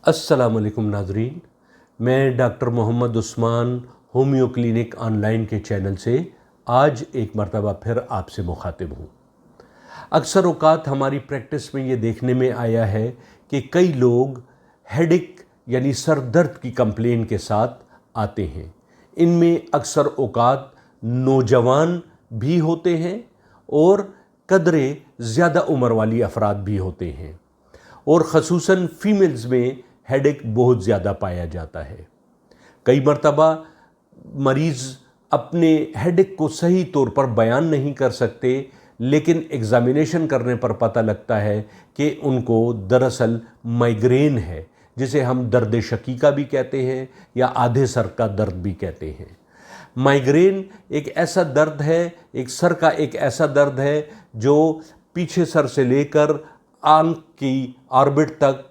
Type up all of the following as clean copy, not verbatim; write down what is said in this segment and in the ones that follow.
अस्सलाम वालेकुम नाज़रीन, मैं doctor Mohammad Usman homeo clinic online के चैनल से आज एक मरतबा फिर आपसे मुखातिब हूँ। अक्सर औक़ात हमारी प्रैक्टिस में ये देखने में आया है कि कई लोग हेडेक यानी सर दर्द की कंप्लेन के साथ आते हैं। इनमें अक्सर औक़ात नौजवान भी होते हैं और कदरे ज़्यादा उम्र वाली अफराद भी होते हैं और ख़ुसूसन फ़ीमेल्स में हेडेक बहुत ज़्यादा पाया जाता है। कई मरतबा मरीज़ अपने हेडेक को सही तौर पर बयान नहीं कर सकते, लेकिन एग्ज़ामिनेशन करने पर पता लगता है कि उनको दरअसल माइग्रेन है, जिसे हम दर्द शकीका भी कहते हैं या आधे सर का दर्द भी कहते हैं। माइग्रेन एक ऐसा दर्द है, एक सर का एक ऐसा दर्द है जो पीछे सर से लेकर आंख की ऑर्बिट तक,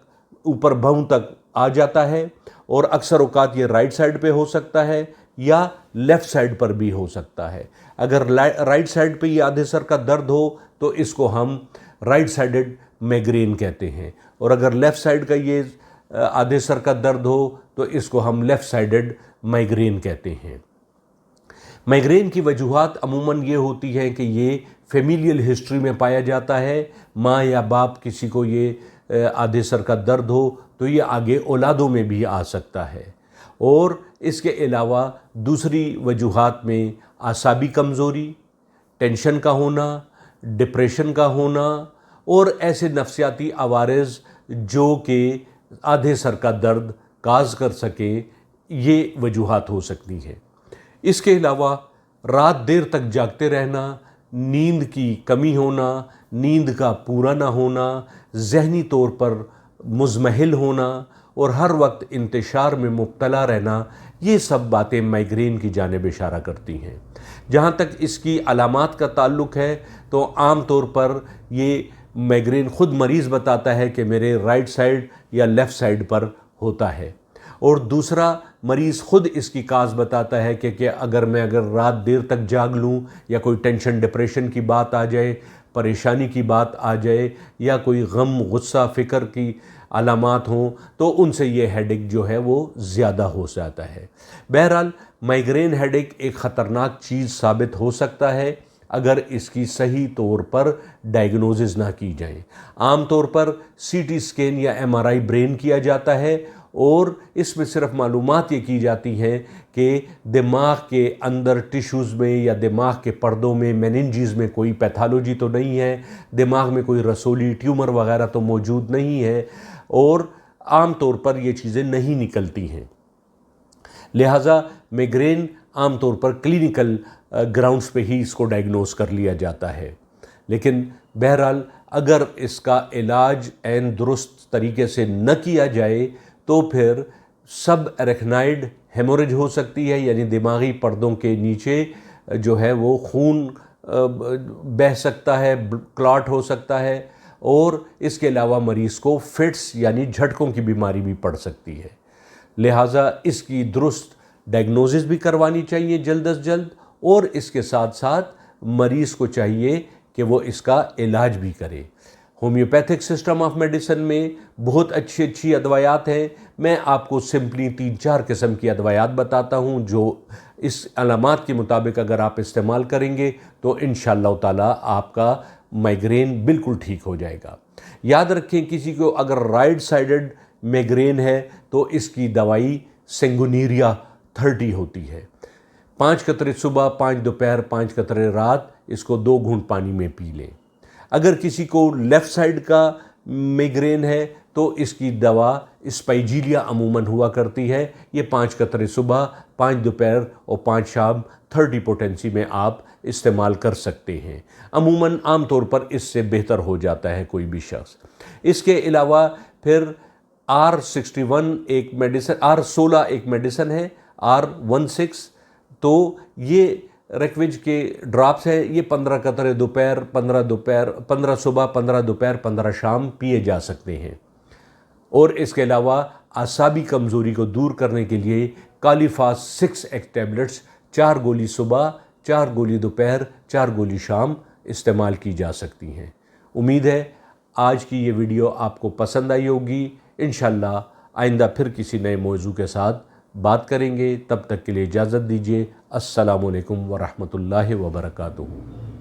ऊपर भौं तक आ जाता है और अक्सर औक़ात ये राइट साइड पे हो सकता है या लेफ़्ट साइड पर भी हो सकता है। अगर राइट साइड पे ये आधे सर का दर्द हो तो इसको हम राइट साइडेड माइग्रेन कहते हैं और अगर लेफ़्ट साइड का ये आधे सर का दर्द हो तो इसको हम लेफ़्ट साइडेड माइग्रेन कहते हैं। माइग्रेन की वजूहात अमूमन ये होती हैं कि ये फेमिलियल हिस्ट्री में पाया जाता है। माँ या बाप किसी को ये आधे सर का दर्द हो तो ये आगे औलादों में भी आ सकता है। और इसके अलावा दूसरी वजूहात में आसाबी कमज़ोरी, टेंशन का होना, डिप्रेशन का होना और ऐसे नफ्सियाती अवारिज़ जो कि आधे सर का दर्द काज कर सके, ये वजूहात हो सकती हैं। इसके अलावा रात देर तक जागते रहना, नींद की कमी होना, नींद का पूरा ना होना, ज़हनी तौर पर मुज़महिल होना और हर वक्त इंतशार में मुब्तला रहना, ये सब बातें माइग्रेन की जानिब इशारा करती हैं। जहाँ तक इसकी अलामात का ताल्लुक़ है तो आम तौर पर ये माइग्रेन ख़ुद मरीज़ बताता है कि मेरे राइट साइड या लेफ़्ट साइड पर होता है और दूसरा मरीज़ ख़ुद इसकी काज बताता है कि अगर रात देर तक जाग लूँ या कोई टेंशन डिप्रेशन की बात आ जाए, परेशानी की बात आ जाए या कोई गम, गुस्सा, फ़िक्र की अलामात हों तो उनसे ये हेडेक जो है वो ज़्यादा हो जाता है। बहरहाल माइग्रेन हेडेक एक ख़तरनाक चीज़ साबित हो सकता है अगर इसकी सही तौर पर डायग्नोसिस ना की जाए। आम तौर पर सीटी स्कैन या एमआरआई ब्रेन किया जाता है और इसमें सिर्फ मालूमात ये की जाती हैं कि दिमाग के अंदर टिश्यूज़ में या दिमाग के पर्दों में, मेनिंजेस में कोई पैथोलॉजी तो नहीं है, दिमाग में कोई रसोली ट्यूमर वगैरह तो मौजूद नहीं है और आम तौर पर ये चीज़ें नहीं निकलती हैं। लिहाजा माइग्रेन आम तौर पर क्लिनिकल ग्राउंड्स पे ही इसको डायग्नोस कर लिया जाता है। लेकिन बहरहाल अगर इसका इलाज ऐन दुरुस्त तरीके से न किया जाए तो फिर सब एरेक्नाइड हेमोरेज हो सकती है, यानी दिमागी पर्दों के नीचे जो है वो खून बह सकता है, क्लॉट हो सकता है और इसके अलावा मरीज़ को फिट्स यानी झटकों की बीमारी भी पड़ सकती है। लिहाजा इसकी दुरुस्त डायग्नोसिस भी करवानी चाहिए जल्द अज जल्द और इसके साथ साथ मरीज़ को चाहिए कि वो इसका इलाज भी करे। होम्योपैथिक सिस्टम ऑफ मेडिसिन में बहुत अच्छी अच्छी अदवायात हैं। मैं आपको सिंपली 3-4 किस्म की अदवायात बताता हूँ जो इस अलामात के मुताबिक अगर आप इस्तेमाल करेंगे तो इंशाअल्लाह ताला आपका माइग्रेन बिल्कुल ठीक हो जाएगा। याद रखें, किसी को अगर राइट साइडेड माइग्रेन है तो इसकी दवाई सेंगुनीरिया 30 होती है। 5 कतरे सुबह, 5 दोपहर, 5 कतरे रात, इसको 2 घूंट पानी में पी लें। अगर किसी को लेफ़्ट साइड का माइग्रेन है तो इसकी दवा स्पाइजीलिया अमूमन हुआ करती है। ये 5 कतरे सुबह, 5 दोपहर और 5 शाम 30 पोटेंसी में आप इस्तेमाल कर सकते हैं। अमूमन आम तौर पर इससे बेहतर हो जाता है कोई भी शख्स। इसके अलावा फिर R16 एक मेडिसिन है, R16, तो ये रेक्विज के ड्रॉप्स हैं। ये 15 कतरे दोपहर, 15 सुबह, 15 दोपहर, 15 शाम पिए जा सकते हैं। और इसके अलावा आसाबी कमज़ोरी को दूर करने के लिए कालीफास 6 टैबलेट्स 4 गोली सुबह, 4 गोली दोपहर, 4 गोली शाम इस्तेमाल की जा सकती हैं। उम्मीद है आज की ये वीडियो आपको पसंद आई होगी। इंशाअल्लाह आइंदा फिर किसी नए मौजू के साथ बात करेंगे। तब तक के लिए इजाज़त दीजिए। अस्सलामु अलैकुम व रहमतुल्लाहि व बरकातुहू।